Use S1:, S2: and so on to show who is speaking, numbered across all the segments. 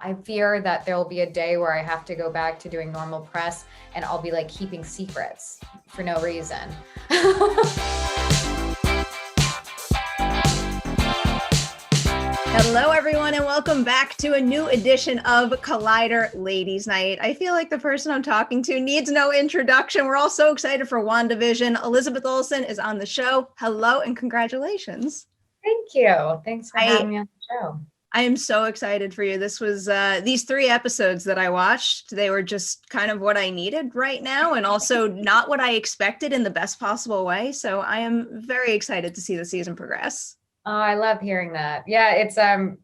S1: I fear that there'll be a day where I have to go back to doing normal press and I'll be like keeping secrets for no reason.
S2: Hello, everyone, and welcome back to a new edition of Collider Ladies Night. I feel like the person I'm talking to needs no introduction. We're all so excited for WandaVision. Elizabeth Olsen is on the show. Hello and congratulations.
S1: Thank you. Thanks for having me on the show.
S2: I am so excited for you. This was these 3 episodes that I watched. They were just kind of what I needed right now, and also not what I expected in the best possible way. So I am very excited to see the season progress.
S1: Oh, I love hearing that. Yeah, it's I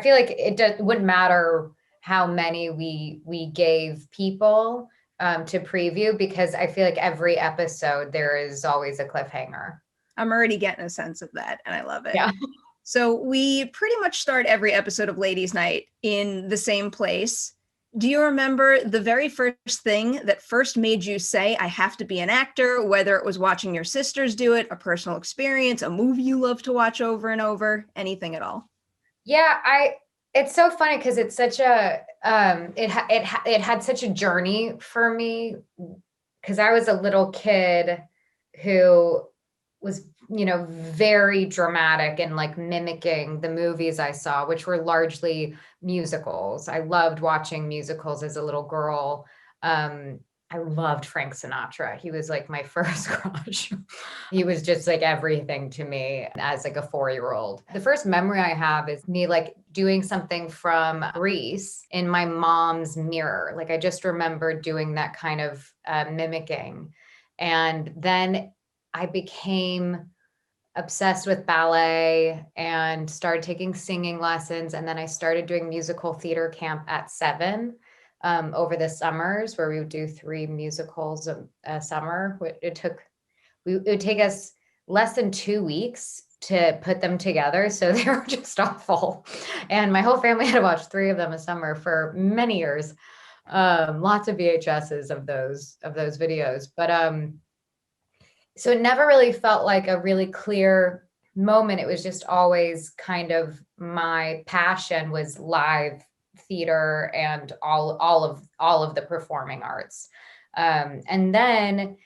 S1: feel like it wouldn't matter how many we gave people to preview, because I feel like every episode there is always a cliffhanger.
S2: I'm already getting a sense of that, and I love it.
S1: Yeah.
S2: So we pretty much start every episode of Ladies Night in the same place. Do you remember the very first thing that first made you say, I have to be an actor, whether it was watching your sisters do it, a personal experience, a movie you love to watch over and over, anything at all?
S1: Yeah, it's so funny because it's such a, it had such a journey for me, because I was a little kid who was, very dramatic and like mimicking the movies I saw, which were largely musicals. I loved watching musicals as a little girl. I loved Frank Sinatra. He was like my first crush. He was just like everything to me as like a 4-year-old. The first memory I have is me like doing something from Grease in my mom's mirror. Like I just remember doing that kind of mimicking. And then I became obsessed with ballet and started taking singing lessons. And then I started doing musical theater camp at 7 over the summers, where we would do 3 musicals a summer. It would take us less than 2 weeks to put them together. So they were just awful. And my whole family had to watch 3 of them a summer for many years. Lots of VHSs of those videos. But so it never really felt like a really clear moment. It was just always kind of my passion was live theater and all of the performing arts. And then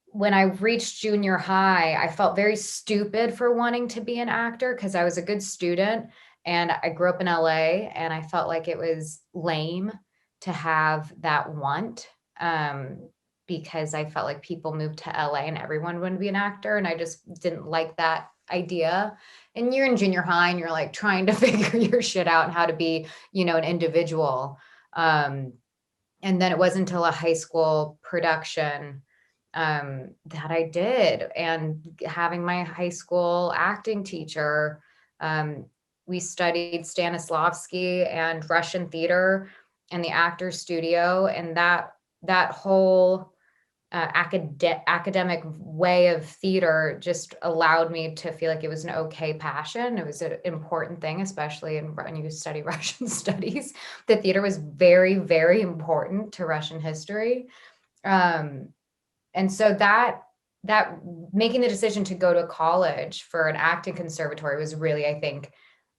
S1: when I reached junior high, I felt very stupid for wanting to be an actor because I was a good student and I grew up in LA, and I felt like it was lame to have that want. Because I felt like people moved to LA and everyone wanted to be an actor, and I just didn't like that idea. And you're in junior high and you're like trying to figure your shit out and how to be, an individual. And then it wasn't until a high school production that I did. And having my high school acting teacher, we studied Stanislavski and Russian theater in the Actors Studio, and that whole academic way of theater just allowed me to feel like it was an okay passion. It was an important thing, especially when you study Russian studies. The theater was very, very important to Russian history. And so that making the decision to go to college for an acting conservatory was really, I think,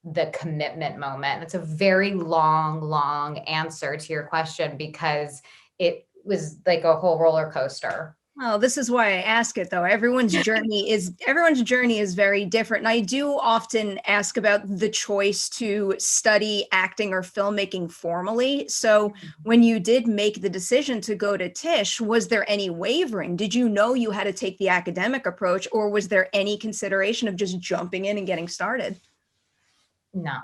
S1: the commitment moment. And it's a very long answer to your question, because it was like a whole roller coaster.
S2: Well, this is why I ask it, though. Everyone's journey is very different. And I do often ask about the choice to study acting or filmmaking formally. So when you did make the decision to go to Tisch, was there any wavering? Did you know you had to take the academic approach, or was there any consideration of just jumping in and getting started?
S1: No.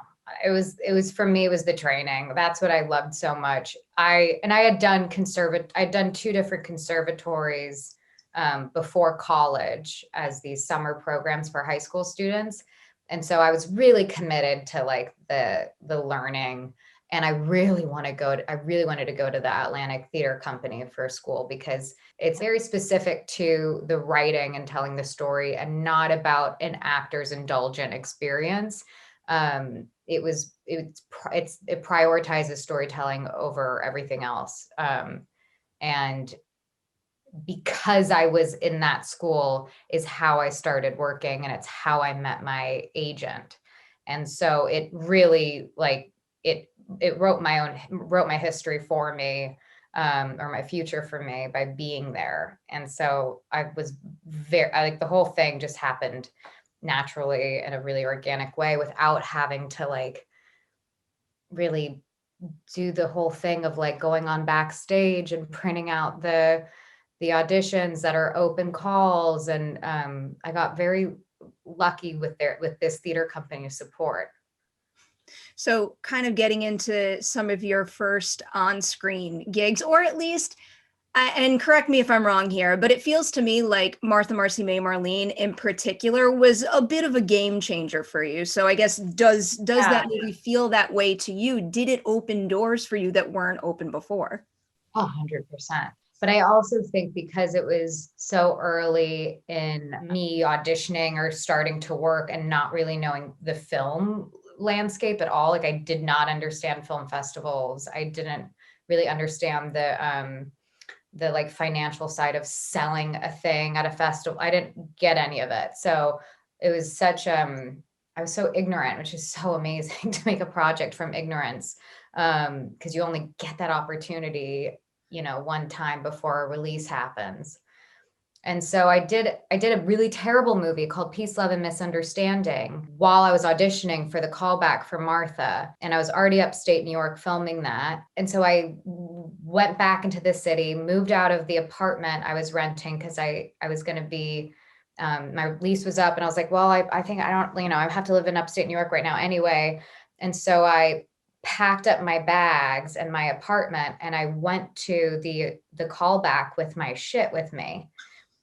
S1: It was for me, it was the training. That's what I loved so much. I had done 2 different conservatories before college as these summer programs for high school students. And so I was really committed to like the learning. And I really wanted to go to the Atlantic Theater Company for school, because it's very specific to the writing and telling the story, and not about an actor's indulgent experience. It prioritizes storytelling over everything else. And because I was in that school is how I started working, and it's how I met my agent. And so it really like it wrote my history for me, or my future for me by being there. And so I was like the whole thing just happened naturally in a really organic way without having to like really do the whole thing of like going on backstage and printing out the auditions that are open calls. And I got very lucky with this theater company support.
S2: So kind of getting into some of your first on-screen gigs, or at least, and correct me if I'm wrong here, but it feels to me like Martha Marcy May Marlene in particular was a bit of a game changer for you. So I guess does that movie feel that way to you? Did it open doors for you that weren't open before?
S1: 100%. But I also think because it was so early in me auditioning or starting to work and not really knowing the film landscape at all, like I did not understand film festivals. I didn't really understand the like financial side of selling a thing at a festival. I didn't get any of it. So it was such I was so ignorant, which is so amazing to make a project from ignorance, because you only get that opportunity, one time before a release happens. And so I did a really terrible movie called Peace, Love, and Misunderstanding while I was auditioning for the callback for Martha. And I was already upstate New York filming that. And so I went back into the city, moved out of the apartment I was renting because I was going to be, my lease was up. And I was like, well, I think I don't, I have to live in upstate New York right now anyway. And so I packed up my bags and my apartment and I went to the callback with my shit with me.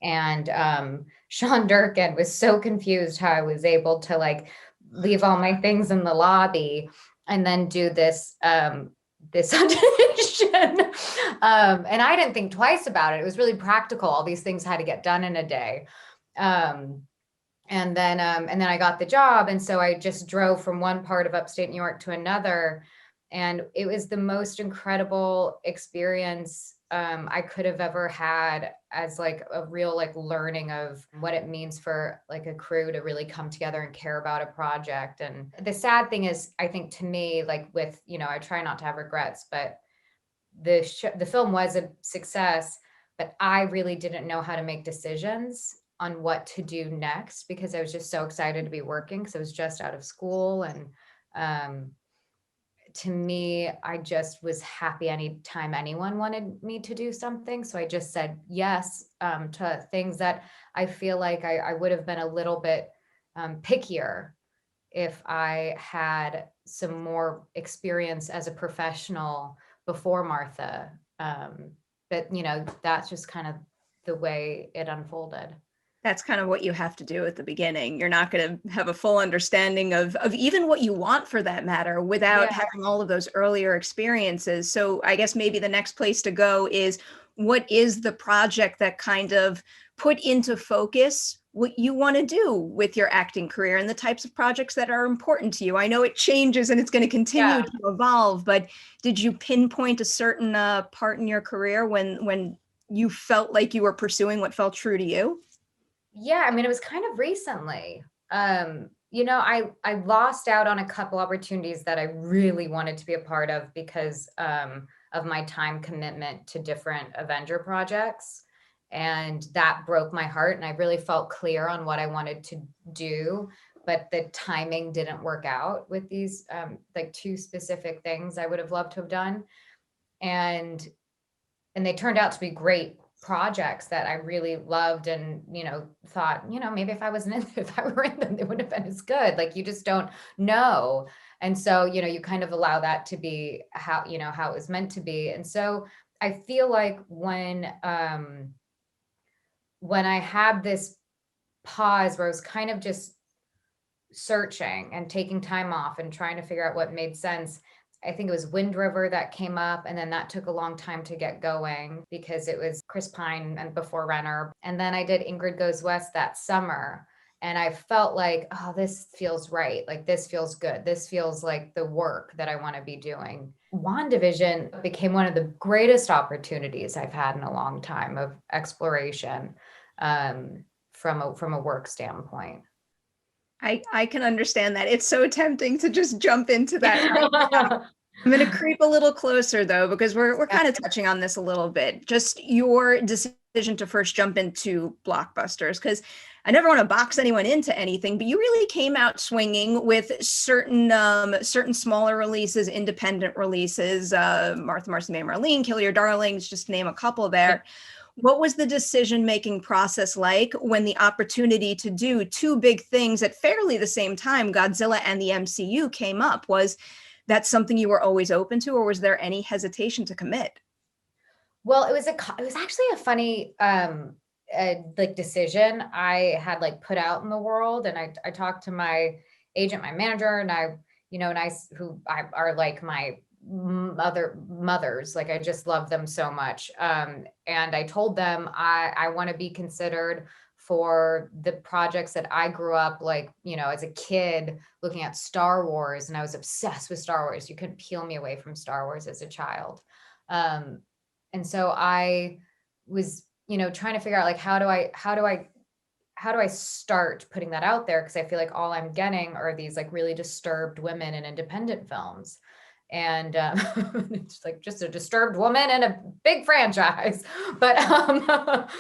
S1: And Sean Durkin was so confused how I was able to like leave all my things in the lobby and then do this this audition. And I didn't think twice about it. It was really practical. All these things had to get done in a day. And then I got the job. And so I just drove from one part of upstate New York to another. And it was the most incredible experience I could have ever had, as like a real like learning of what it means for like a crew to really come together and care about a project. And the sad thing is, I think to me, like with, I try not to have regrets, but the film was a success, but I really didn't know how to make decisions on what to do next because I was just so excited to be working because I was just out of school. And to me, I just was happy anytime anyone wanted me to do something. So I just said yes to things that I feel like I would have been a little bit pickier if I had some more experience as a professional before Martha. But, that's just kind of the way it unfolded.
S2: That's kind of what you have to do at the beginning. You're not going to have a full understanding of even what you want for that matter without having all of those earlier experiences. So I guess maybe the next place to go is, what is the project that kind of put into focus what you want to do with your acting career and the types of projects that are important to you? I know it changes and it's going to continue to evolve, but did you pinpoint a certain part in your career when you felt like you were pursuing what felt true to you?
S1: Yeah, I mean, it was kind of recently. I lost out on a couple opportunities that I really wanted to be a part of because of my time commitment to different Avenger projects. And that broke my heart. And I really felt clear on what I wanted to do, but the timing didn't work out with these like two specific things I would have loved to have done. And they turned out to be great projects that I really loved and, thought, maybe if I were in them, they wouldn't have been as good. Like, you just don't know. And so, you kind of allow that to be how it was meant to be. And so I feel like when I had this pause where I was kind of just searching and taking time off and trying to figure out what made sense, I think it was Wind River that came up, and then that took a long time to get going because it was Chris Pine and before Renner. And then I did Ingrid Goes West that summer, and I felt like, oh, this feels right. Like, this feels good. This feels like the work that I want to be doing. WandaVision became one of the greatest opportunities I've had in a long time of exploration from a work standpoint.
S2: I can understand that. It's so tempting to just jump into that right now. I'm going to creep a little closer though, because we're
S1: Yeah.
S2: kind of touching on this a little bit. Just your decision to first jump into blockbusters, because I never want to box anyone into anything, but you really came out swinging with certain smaller releases, independent releases, Martha Marcy May Marlene, Kill Your Darlings, just to name a couple there. What was the decision-making process like when the opportunity to do two big things at fairly the same time, Godzilla and the MCU, came up? Was that something you were always open to, or was there any hesitation to commit?
S1: Well, it was actually a funny like decision I had like put out in the world, and I talked to my agent, my manager, and who are like my mothers, like I just love them so much. And I told them I want to be considered for the projects that I grew up like, as a kid looking at Star Wars, and I was obsessed with Star Wars. You couldn't peel me away from Star Wars as a child. And so I was, trying to figure out like, how do I start putting that out there? Because I feel like all I'm getting are these like really disturbed women in independent films. And it's like just a disturbed woman and a big franchise. But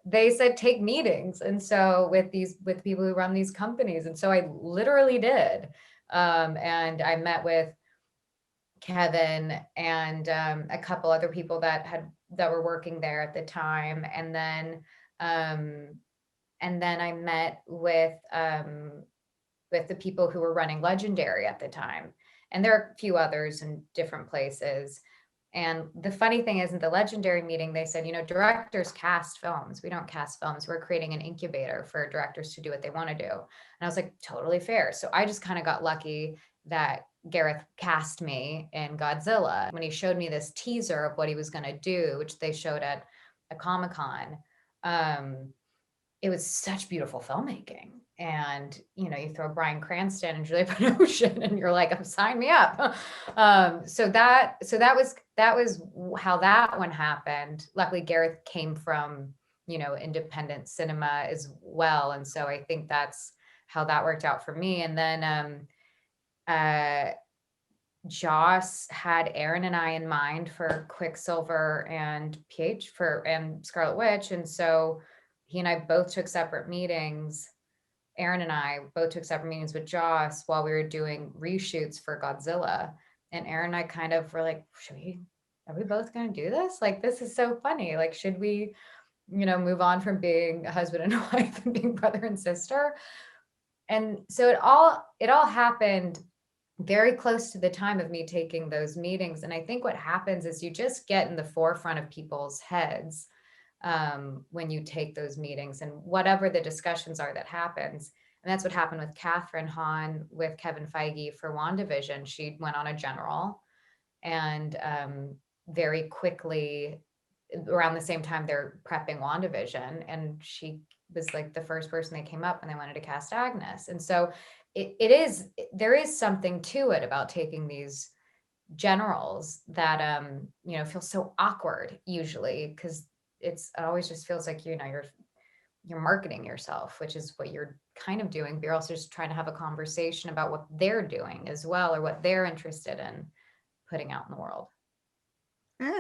S1: they said take meetings. And so with people who run these companies. And so I literally did. And I met with Kevin and a couple other people that were working there at the time. And then I met with the people who were running Legendary at the time. And there are a few others in different places. And the funny thing is, in the Legendary meeting, they said, directors cast films. We don't cast films. We're creating an incubator for directors to do what they want to do. And I was like, totally fair. So I just kind of got lucky that Gareth cast me in Godzilla. When he showed me this teaser of what he was going to do, which they showed at a Comic-Con, it was such beautiful filmmaking. And, you throw Bryan Cranston and Julia Binoche and you're like, sign me up. So that was how that one happened. Luckily, Gareth came from, independent cinema as well. And so I think that's how that worked out for me. And then Joss had Aaron and I in mind for Quicksilver and and Scarlet Witch. And so he and I both took separate meetings. Aaron and I both took separate meetings with Joss while we were doing reshoots for Godzilla. And Aaron and I kind of were like, are we both going to do this? Like, this is so funny. Like, should we, move on from being a husband and wife and being brother and sister? And so it all happened very close to the time of me taking those meetings. And I think what happens is you just get in the forefront of people's heads when you take those meetings, and whatever the discussions are that happens. And that's what happened with Catherine Hahn with Kevin Feige for WandaVision. She went on a general, and very quickly around the same time they're prepping WandaVision, and she was like the first person that came up and they wanted to cast Agnes. And so there is something to it about taking these generals that feel so awkward usually, because it always just feels like you're marketing yourself, which is what you're kind of doing, but you're also just trying to have a conversation about what they're doing as well, or what they're interested in putting out in the world.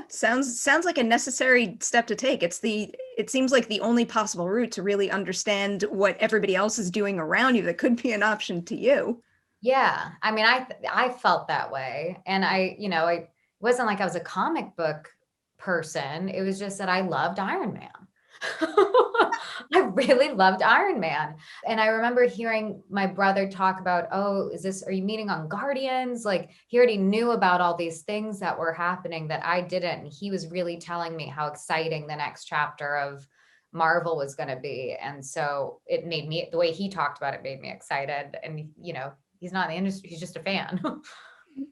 S2: Sounds like a necessary step to take. It seems like the only possible route to really understand what everybody else is doing around you that could be an option to you.
S1: Yeah. I mean, I felt that way. And it wasn't like I was a comic book person. It was just that I loved Iron Man. I really loved Iron Man. And I remember hearing my brother talk about, are you meeting on Guardians? Like, he already knew about all these things that were happening that I didn't. And he was really telling me how exciting the next chapter of Marvel was going to be. And so it made me, the way he talked about it made me excited. And, he's not in the industry, he's just a fan.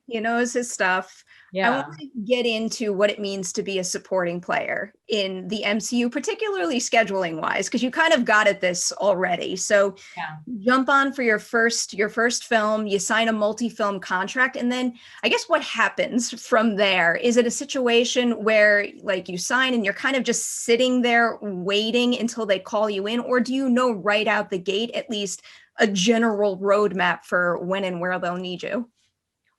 S2: He knows his stuff. I want
S1: Yeah.
S2: to get into what it means to be a supporting player in the MCU, particularly scheduling wise, because you kind of got at this already. So
S1: Yeah.
S2: jump on for your first film, you sign a multi-film contract, and then I guess what happens from there? Is it a situation where like you sign and you're kind of just sitting there waiting until they call you in, or do you know right out the gate at least a general roadmap for when and where they'll need you?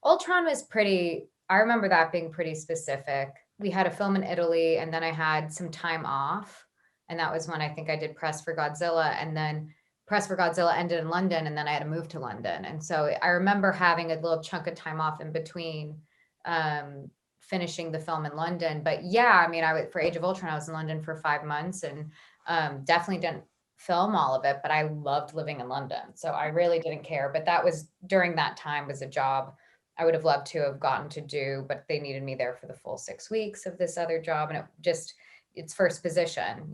S1: Ultron was pretty, I remember that being pretty specific. We had a film in Italy and then I had some time off. And that was when I think I did press for Godzilla. And then press for Godzilla ended in London and then I had to move to London. And so I remember having a little chunk of time off in between finishing the film in London. But yeah, I mean, for Age of Ultron, I was in London for 5 months and definitely didn't film all of it, but I loved living in London. So I really didn't care. But that was during that time was a job I would have loved to have gotten to do, but they needed me there for the full 6 weeks of this other job. And it's first position,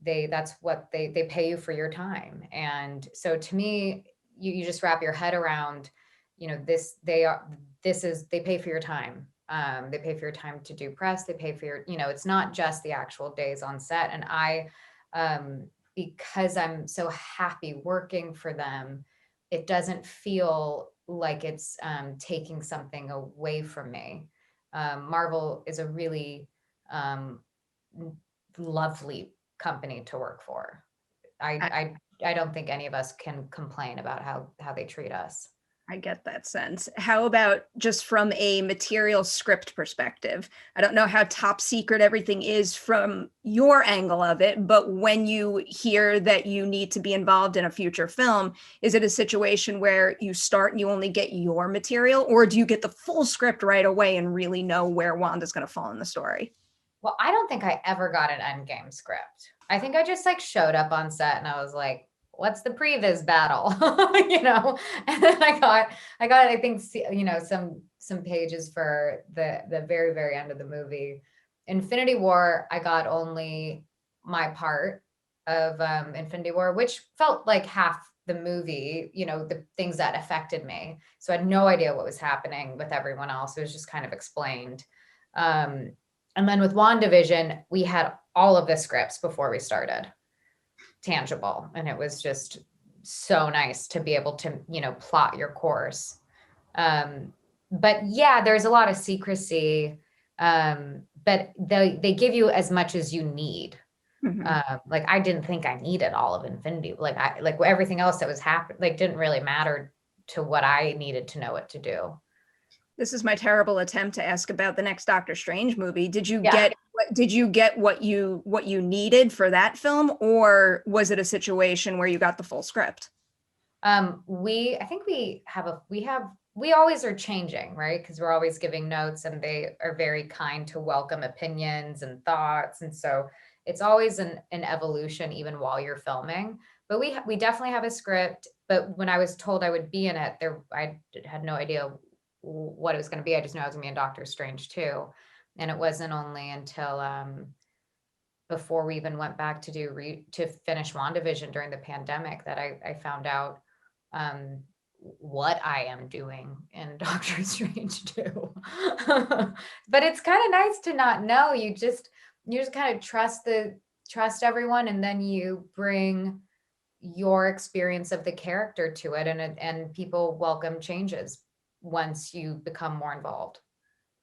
S1: that's what they pay you for your time. And so to me, you just wrap your head around, they pay for your time. They pay for your time to do press. They pay for it's not just the actual days on set. And because I'm so happy working for them, it doesn't feel like it's taking something away from me. Marvel is a really um, lovely company to work for. I don't think any of us can complain about how they treat us.
S2: I get that sense. How about just from a material script perspective? I don't know how top secret everything is from your angle of it, but when you hear that you need to be involved in a future film, is it a situation where you start and you only get your material, or do you get the full script right away and really know where Wanda's going to fall in the story?
S1: Well, I don't think I ever got an endgame script. I think I just like showed up on set and I was like, what's the previs battle? And then I think, some pages for the very, very end of the movie. Infinity War, I got only my part of Infinity War, which felt like half the movie, the things that affected me. So I had no idea what was happening with everyone else. It was just kind of explained. And then with WandaVision, we had all of the scripts before we started, tangible. And it was just so nice to be able to, plot your course. But yeah, there's a lot of secrecy. But they give you as much as you need. Like I didn't think I needed all of Infinity. Like everything else that was happening, like didn't really matter to what I needed to know what to do.
S2: This is my terrible attempt to ask about the next Doctor Strange movie. Did you
S1: Yeah.
S2: get what you needed for that film, or was it a situation where you got the full script?
S1: I think we always are changing, right? Because we're always giving notes and they are very kind to welcome opinions and thoughts. And so it's always an evolution even while you're filming. But we definitely have a script. But when I was told I would be in it, I had no idea what it was going to be. I just knew I was going to be in Doctor Strange too. And it wasn't only until before we even went back to finish WandaVision during the pandemic that I found out what I am doing in Doctor Strange too. But it's kind of nice to not know. You just kind of trust everyone, and then you bring your experience of the character to it, and people welcome changes once you become more involved.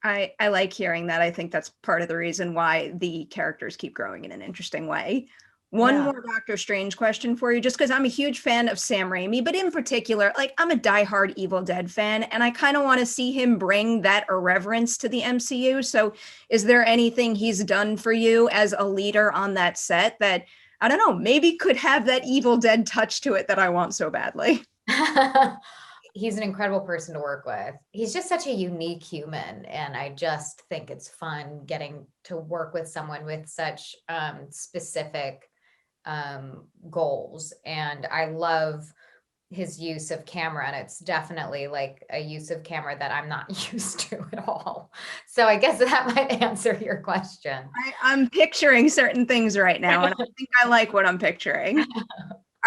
S2: I like hearing that. I think that's part of the reason why the characters keep growing in an interesting way. One
S1: Yeah.
S2: more Doctor Strange question for you, just because I'm a huge fan of Sam Raimi, but in particular, like I'm a diehard Evil Dead fan, and I kind of want to see him bring that irreverence to the MCU. So, is there anything he's done for you as a leader on that set that, I don't know, maybe could have that Evil Dead touch to it that I want so badly?
S1: He's an incredible person to work with. He's just such a unique human. And I just think it's fun getting to work with someone with such specific goals. And I love his use of camera. And it's definitely like a use of camera that I'm not used to at all. So I guess that might answer your question.
S2: I'm picturing certain things right now, and I think I like what I'm picturing.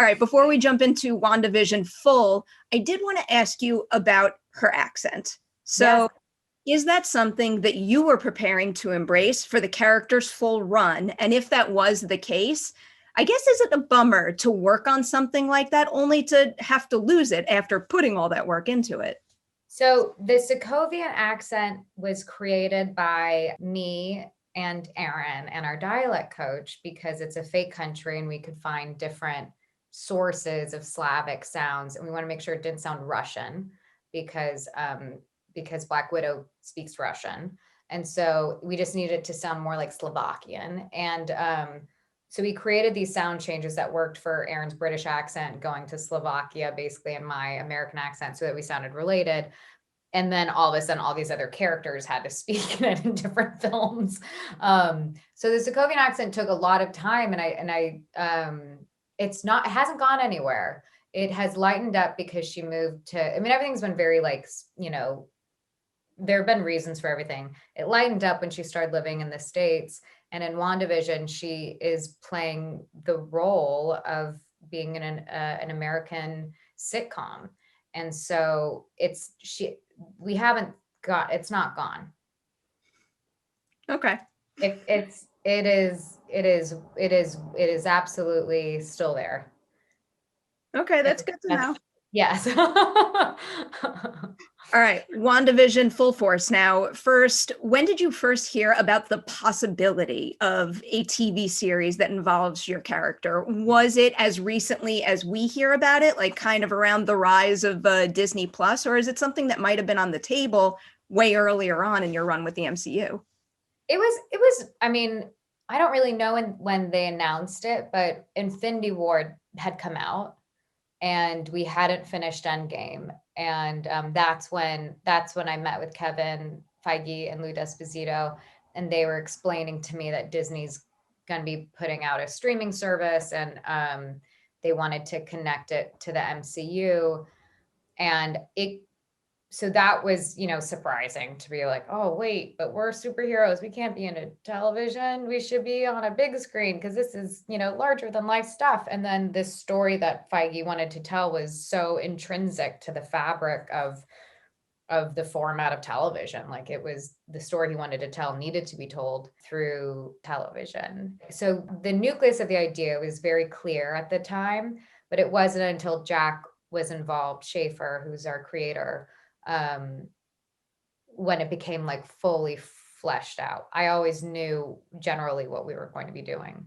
S2: All right, before we jump into WandaVision full, I did want to ask you about her accent.
S1: Yes.
S2: So is that something that you were preparing to embrace for the character's full run? And if that was the case, I guess, is it a bummer to work on something like that only to have to lose it after putting all that work into it?
S1: So the Sokovian accent was created by me and Aaron and our dialect coach because it's a fake country and we could find different sources of Slavic sounds, and we want to make sure it didn't sound Russian because Black Widow speaks Russian, and so we just needed to sound more like Slovakian. And so we created these sound changes that worked for Aaron's British accent going to Slovakia, basically, and my American accent, so that we sounded related. And then all of a sudden, all these other characters had to speak in different films. So the Sokovian accent took a lot of time, it hasn't gone anywhere. It has lightened up because she moved to, I mean, everything's been very like, there have been reasons for everything. It lightened up when she started living in the States. And in WandaVision, she is playing the role of being in an American sitcom. And so it's not gone.
S2: Okay.
S1: It is absolutely still there.
S2: Okay, that's good to know.
S1: Yes.
S2: All right, WandaVision full force now. First, when did you first hear about the possibility of a TV series that involves your character? Was it as recently as we hear about it, like kind of around the rise of Disney Plus, or is it something that might have been on the table way earlier on in your run with the MCU?
S1: It was, I mean, I don't really know when they announced it, but Infinity War had come out and we hadn't finished Endgame. And that's when I met with Kevin Feige and Lou Esposito, and they were explaining to me that Disney's going to be putting out a streaming service, and they wanted to connect it to the MCU. And so that was, surprising to be like, oh, wait, but we're superheroes. We can't be in a television. We should be on a big screen because this is, larger than life stuff. And then this story that Feige wanted to tell was so intrinsic to the fabric of the format of television. Like, it was the story he wanted to tell needed to be told through television. So the nucleus of the idea was very clear at the time, but it wasn't until Jack was involved, Schaefer, who's our creator, when it became like fully fleshed out. I always knew generally what we were going to be doing.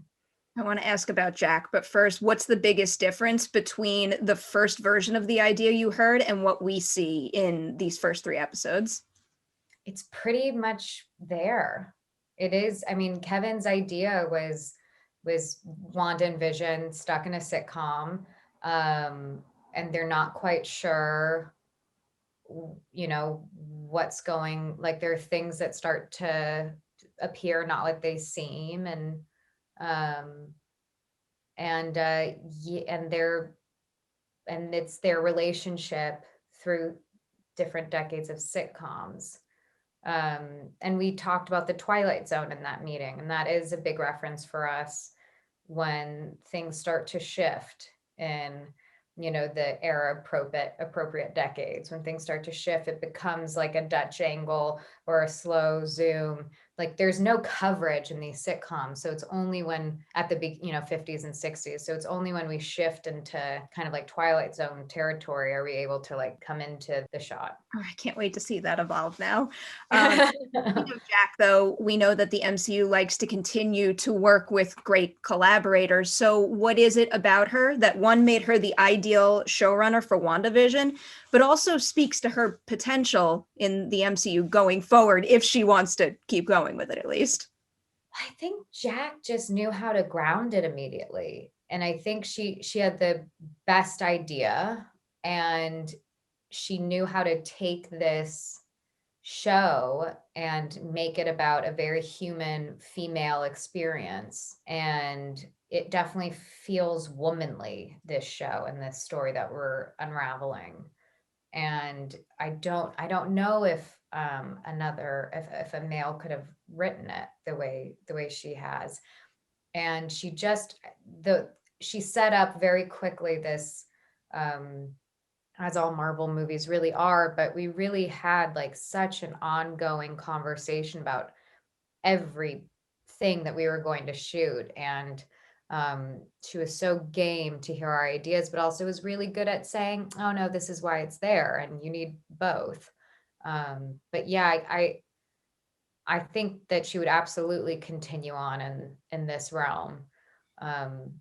S2: I want to ask about Jack, but first, what's the biggest difference between the first version of the idea you heard and what we see in these first 3 episodes?
S1: It's pretty much there. It is. I mean, Kevin's idea was Wanda and Vision stuck in a sitcom, and they're not quite sure what's going, like, there are things that start to appear not like they seem, and it's their relationship through different decades of sitcoms. And we talked about the Twilight Zone in that meeting, and that is a big reference for us when things start to shift in the era appropriate decades. When things start to shift, it becomes like a Dutch angle or a slow zoom. Like, there's no coverage in these sitcoms, so it's only when at the 50s and 60s, so it's only when we shift into kind of like Twilight Zone territory are we able to like come into the shot.
S2: Oh, I can't wait to see that evolve now. Jack, though, we know that the MCU likes to continue to work with great collaborators. So what is it about her that, one, made her the ideal showrunner for WandaVision, but also speaks to her potential in the MCU going forward, if she wants to keep going with it, at least?
S1: I think Jack just knew how to ground it immediately. And I think she had the best idea, and she knew how to take this show and make it about a very human female experience. And it definitely feels womanly, this show and this story that we're unraveling. And I don't know if if a male could have written it the way she has. And she set up very quickly this as all Marvel movies really are, but we really had like such an ongoing conversation about everything that we were going to shoot. And she was so game to hear our ideas, but also was really good at saying, oh no, this is why it's there and you need both. But yeah, I think that she would absolutely continue on in this realm. Um,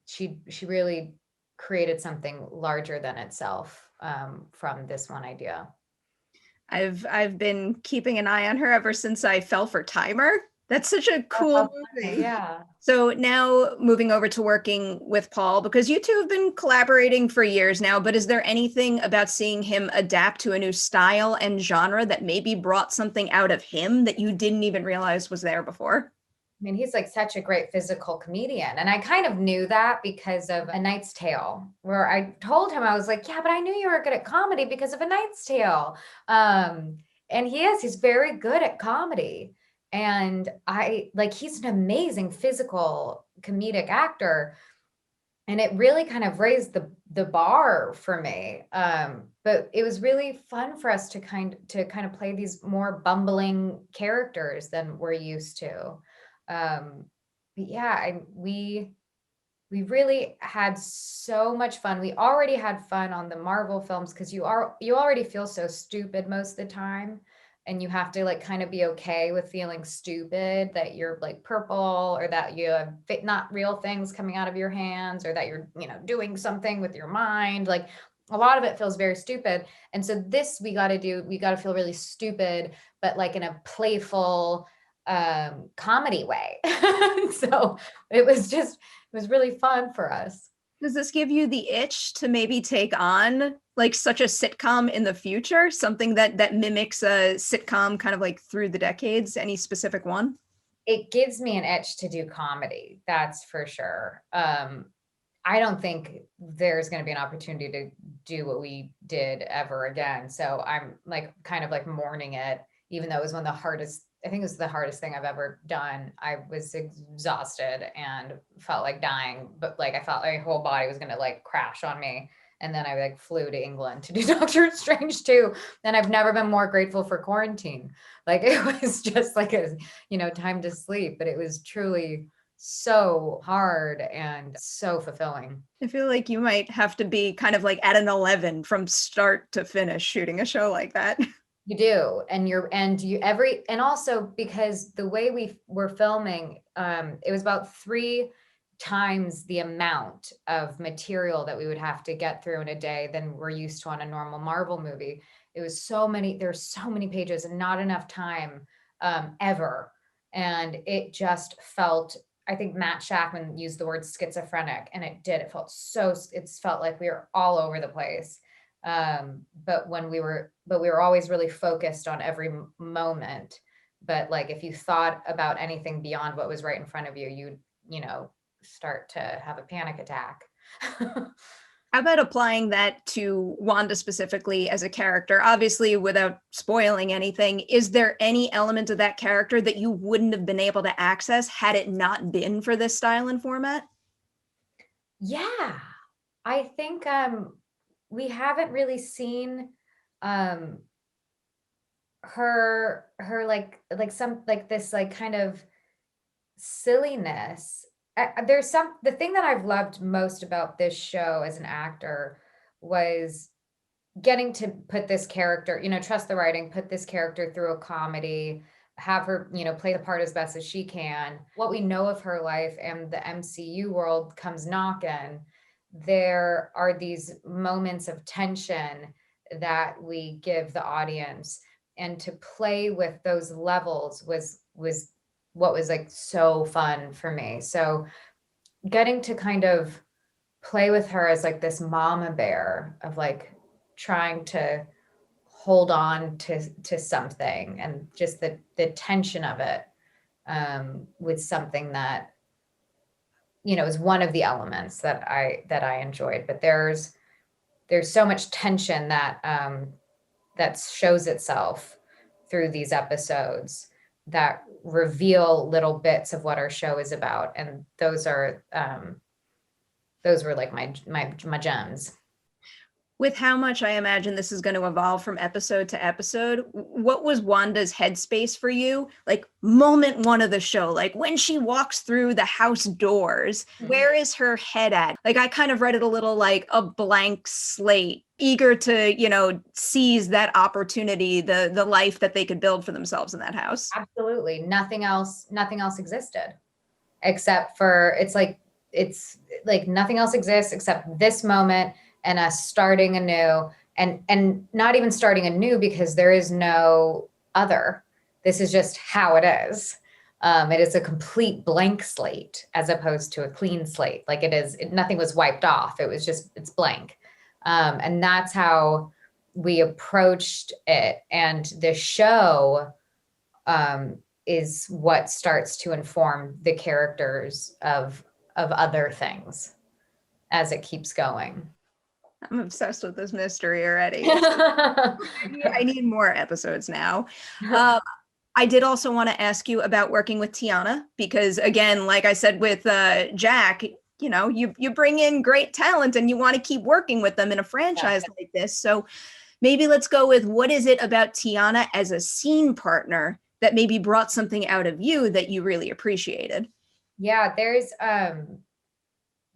S1: she really created something larger than itself from this one idea.
S2: I've been keeping an eye on her ever since I fell for Timer. That's such a
S1: Oh, how
S2: cool
S1: funny.
S2: movie.
S1: Yeah.
S2: So now moving over to working with Paul, because you two have been collaborating for years now, but is there anything about seeing him adapt to a new style and genre that maybe brought something out of him that you didn't even realize was there before?
S1: I mean, he's like such a great physical comedian. And I kind of knew that because of A Knight's Tale, where I told him, I was like, yeah, but I knew you were good at comedy because of A Knight's Tale. And he's very good at comedy. And he's an amazing physical comedic actor. And it really kind of raised the bar for me. But it was really fun for us to kind of play these more bumbling characters than we're used to. But yeah, we really had so much fun. We already had fun on the Marvel films because you already feel so stupid most of the time. And you have to like kind of be okay with feeling stupid, that you're like purple, or that you have not real things coming out of your hands, or that you're, doing something with your mind. Like a lot of it feels very stupid. And so this we got to feel really stupid, but like in a playful comedy way. So it was really fun for us.
S2: Does this give you the itch to maybe take on like such a sitcom in the future? Something that mimics a sitcom kind of like through the decades? Any specific one?
S1: It gives me an itch to do comedy, that's for sure. I don't think there's going to be an opportunity to do what we did ever again. So I'm like kind of like mourning it, even though it was one of the hardest. I think it was the hardest thing I've ever done. I was exhausted and felt like dying, but like I felt like my whole body was going to like crash on me. And then I like flew to England to do Doctor Strange too. And I've never been more grateful for quarantine. Like it was just like a, time to sleep, but it was truly so hard and so fulfilling.
S2: I feel like you might have to be kind of like at an 11 from start to finish shooting a show like that.
S1: You do. And also because the way we were filming, it was about 3 times the amount of material that we would have to get through in a day than we're used to on a normal Marvel movie. There's so many pages and not enough time ever. And it just felt, I think Matt Shackman used the word schizophrenic, and it felt like we were all over the place. But we were always really focused on every moment. But like, if you thought about anything beyond what was right in front of you, you'd start to have a panic attack.
S2: How about applying that to Wanda specifically as a character? Obviously, without spoiling anything, is there any element of that character that you wouldn't have been able to access had it not been for this style and format?
S1: Yeah, I think we haven't really seen her like some like this like kind of silliness. The thing that I've loved most about this show as an actor was getting to put this character, trust the writing, put this character through a comedy, have her, play the part as best as she can. What we know of her life and the MCU world comes knocking. There are these moments of tension that we give the audience, and to play with those levels was what was like so fun for me. So getting to kind of play with her as like this mama bear of like trying to hold on to something, and just the tension of it was something that is one of the elements that I enjoyed. But there's so much tension that shows itself through these episodes that reveal little bits of what our show is about, and those were like my gems.
S2: With how much I imagine this is going to evolve from episode to episode, what was Wanda's headspace for you? Like moment one of the show, like when she walks through the house doors, where is her head at? Like I kind of read it a little like a blank slate, eager to, seize that opportunity, the life that they could build for themselves in that house.
S1: Absolutely. Nothing else existed except for it's like nothing else exists except this moment and us starting anew, and not even starting anew because there is no other. This is just how it is. It is a complete blank slate as opposed to a clean slate. Like nothing was wiped off. It's blank. And that's how we approached it. And the show is what starts to inform the characters of other things as it keeps going.
S2: I'm obsessed with this mystery already. I need more episodes now. I did also want to ask you about working with Tiana, because again, like I said with Jack, you bring in great talent and you want to keep working with them in a franchise like this. So maybe let's go with, what is it about Tiana as a scene partner that maybe brought something out of you that you really appreciated?
S1: Yeah,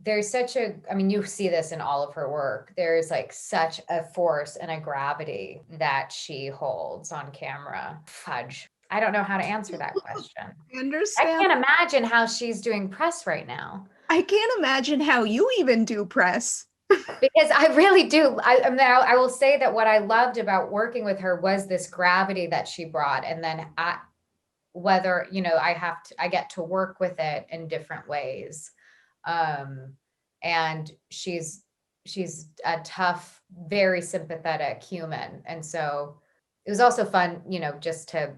S1: there's such you see this in all of her work. There's like such a force and a gravity that she holds on camera. Fudge. I don't know how to answer that question.
S2: I understand.
S1: I can't imagine how she's doing press right now.
S2: I can't imagine how you even do press.
S1: Because I really do. I will say that what I loved about working with her was this gravity that she brought. And then whether, I get to work with it in different ways. And she's a tough, very sympathetic human. And so it was also fun, just to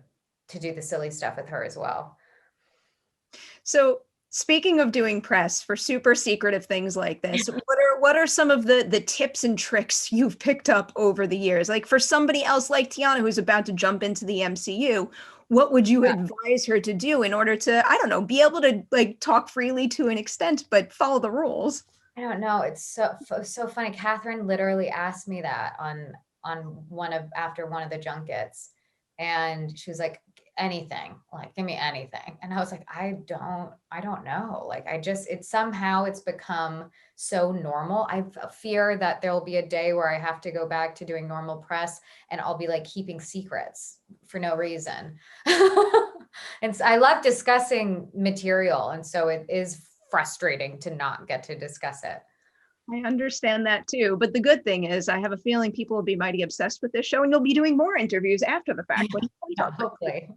S1: do the silly stuff with her as well.
S2: So speaking of doing press for super secretive things like this, what are some of the tips and tricks you've picked up over the years? Like for somebody else like Tiana, who's about to jump into the MCU, what would you advise her to do in order to, I don't know, be able to like talk freely to an extent, but follow the rules?
S1: I don't know. It's so funny. Catherine literally asked me that after one of the junkets, and she was like, anything, like, give me anything. And I was like, I don't know. Like, it's become so normal. I fear that there'll be a day where I have to go back to doing normal press and I'll be like keeping secrets for no reason. And so I love discussing material. And so it is frustrating to not get to discuss it.
S2: I understand that too. But the good thing is I have a feeling people will be mighty obsessed with this show and you'll be doing more interviews after the fact.
S1: Hopefully.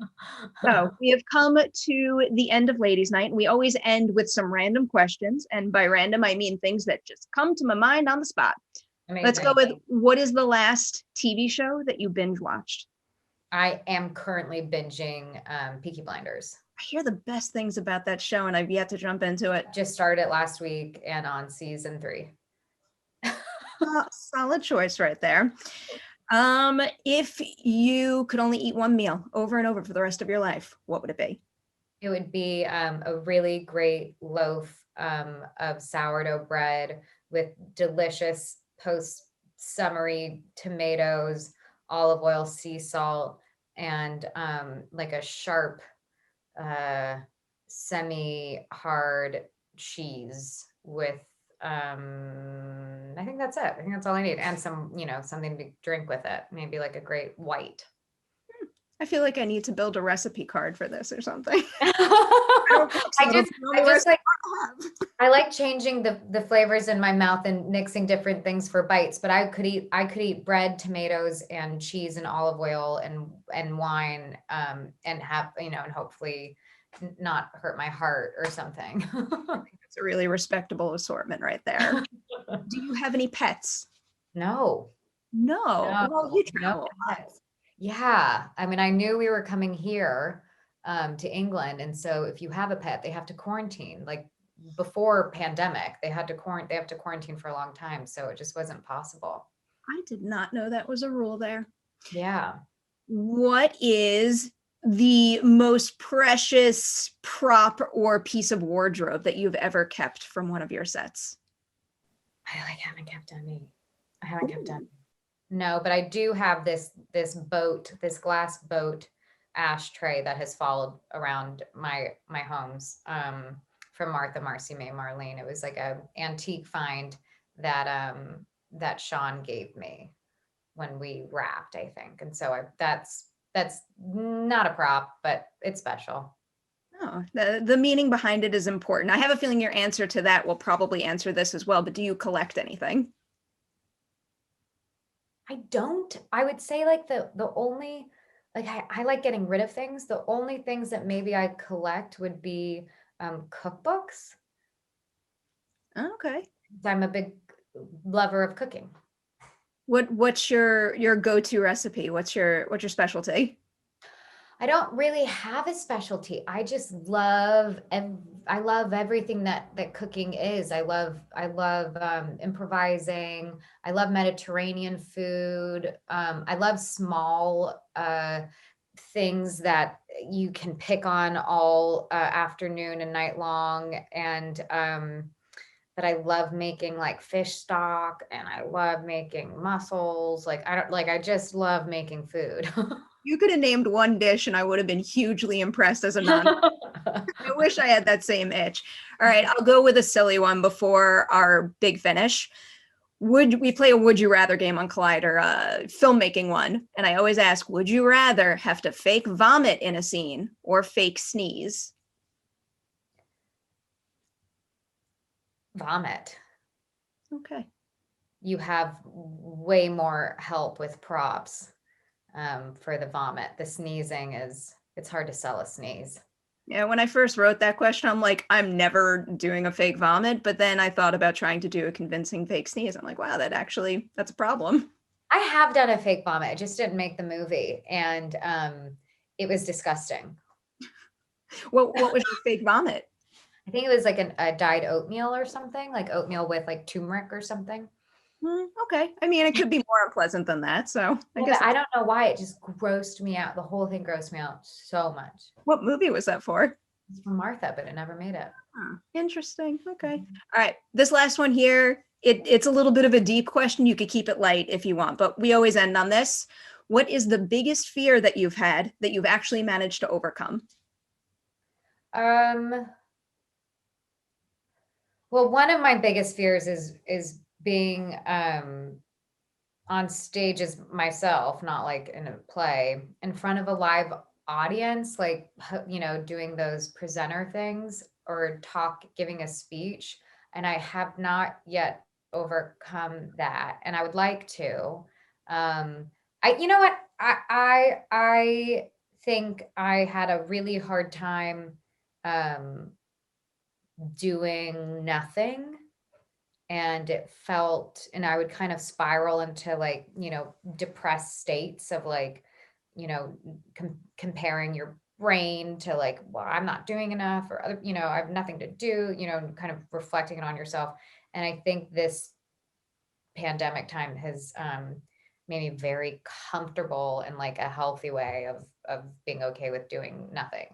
S2: So we have come to the end of Ladies Night, and we always end with some random questions. And by random, I mean things that just come to my mind on the spot. Amazing. Let's go with, what is the last TV show that you binge watched?
S1: I am currently binging Peaky Blinders.
S2: I hear the best things about that show and I've yet to jump into it.
S1: Just started last week and on season 3.
S2: Solid choice right there. If you could only eat one meal over and over for the rest of your life, what would it be?
S1: It would be a really great loaf of sourdough bread with delicious post-summery tomatoes, olive oil, sea salt, and like a sharp semi-hard cheese with I think that's it. I think that's all I need. And some, something to drink with it. Maybe like a great white.
S2: I feel like I need to build a recipe card for this or something.
S1: I like changing the flavors in my mouth and mixing different things for bites, but I could eat bread, tomatoes, and cheese and olive oil and wine, and have, and hopefully not hurt my heart or something.
S2: I think that's a really respectable assortment right there. Do you have any pets?
S1: No.
S2: Well, you travel.
S1: No pets. Yeah. I mean, I knew we were coming here to England. And so if you have a pet, they have to quarantine. Like before pandemic, they have to quarantine for a long time. So it just wasn't possible.
S2: I did not know that was a rule there.
S1: Yeah.
S2: What is the most precious prop or piece of wardrobe that you've ever kept from one of your sets?
S1: I haven't kept any. I haven't kept up. No, but I do have this glass boat ashtray that has followed around my homes from Martha Marcy May Marlene. It was like a antique find that Sean gave me when we wrapped, I think. And so that's not a prop, but it's special.
S2: Oh, the meaning behind it is important. I have a feeling your answer to that will probably answer this as well, but do you collect anything?
S1: I don't. I would say like the only, like I like getting rid of things. The only things that maybe I collect would be cookbooks.
S2: Okay.
S1: I'm a big lover of cooking.
S2: What's your go-to recipe? What's your specialty?
S1: I don't really have a specialty. I just love I love everything that cooking is. I love improvising. I love Mediterranean food. I love small things that you can pick on all afternoon and night long. And but I love making like fish stock, and I love making mussels. I just love making food.
S2: You could have named one dish and I would have been hugely impressed as a non. I wish I had that same itch. All right, I'll go with a silly one before our big finish. Would we play a would you rather game on Collider, filmmaking one? And I always ask, would you rather have to fake vomit in a scene or fake sneeze?
S1: Vomit.
S2: Okay.
S1: You have way more help with props for the vomit. The sneezing it's hard to sell a sneeze.
S2: Yeah, when I first wrote that question, I'm like, I'm never doing a fake vomit. But then I thought about trying to do a convincing fake sneeze. I'm like, wow, that's a problem.
S1: I have done a fake vomit. I just didn't make the movie. And it was disgusting.
S2: What was your fake vomit?
S1: I think it was like a dyed oatmeal or something, like oatmeal with like turmeric or something.
S2: Okay. I mean, it could be more unpleasant than that. So I guess
S1: I don't know why it just grossed me out. The whole thing grossed me out so much.
S2: What movie was that for?
S1: It's from Martha, but it never made it.
S2: Interesting. Okay. All right. This last one here, it's a little bit of a deep question. You could keep it light if you want, but we always end on this. What is the biggest fear that you've had that you've actually managed to overcome?
S1: Well, one of my biggest fears is being on stage as myself, not like in a play, in front of a live audience, like, doing those presenter things or giving a speech. And I have not yet overcome that. And I would like to. You know what? I think I had a really hard time doing nothing. And I would kind of spiral into like, depressed states of like, comparing your brain to like, well, I'm not doing enough, or other, I have nothing to do, kind of reflecting it on yourself. And I think this pandemic time has made me very comfortable in like a healthy way of being okay with doing nothing.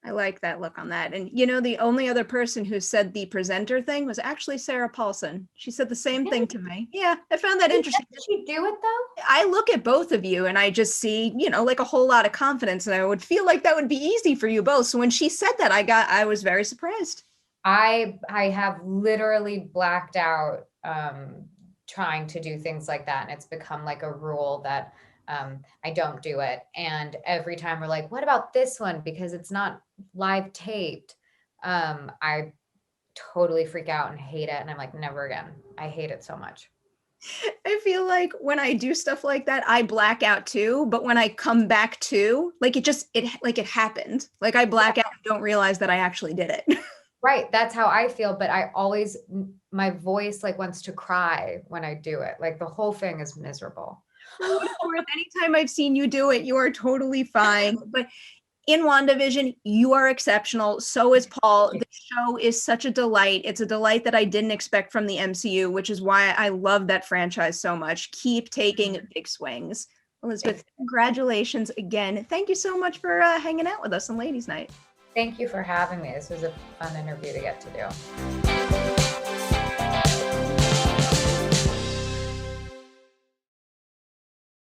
S2: I like that look on that. And the only other person who said the presenter thing was actually Sarah Paulson. She said the same thing to me. Yeah, I found that interesting.
S1: Did she do it though?
S2: I look at both of you and I just see, like a whole lot of confidence, and I would feel like that would be easy for you both. So when she said that, I was very surprised.
S1: I have literally blacked out trying to do things like that. And it's become like a rule that I don't do it. And every time we're like, what about this one? Because it's not live taped. I totally freak out and hate it. And I'm like, never again. I hate it so much.
S2: I feel like when I do stuff like that, I black out too. But when I come back to, like, it happened. Like I black out and don't realize that I actually did it.
S1: Right. That's how I feel. But my voice like wants to cry when I do it. Like the whole thing is miserable.
S2: Anytime I've seen you do it, you are totally fine. But in WandaVision, you are exceptional. So is Paul. The show is such a delight. It's a delight that I didn't expect from the MCU, which is why I love that franchise so much. Keep taking big swings. Elizabeth, congratulations again. Thank you so much for hanging out with us on Ladies Night.
S1: Thank you for having me. This was a fun interview to get to do.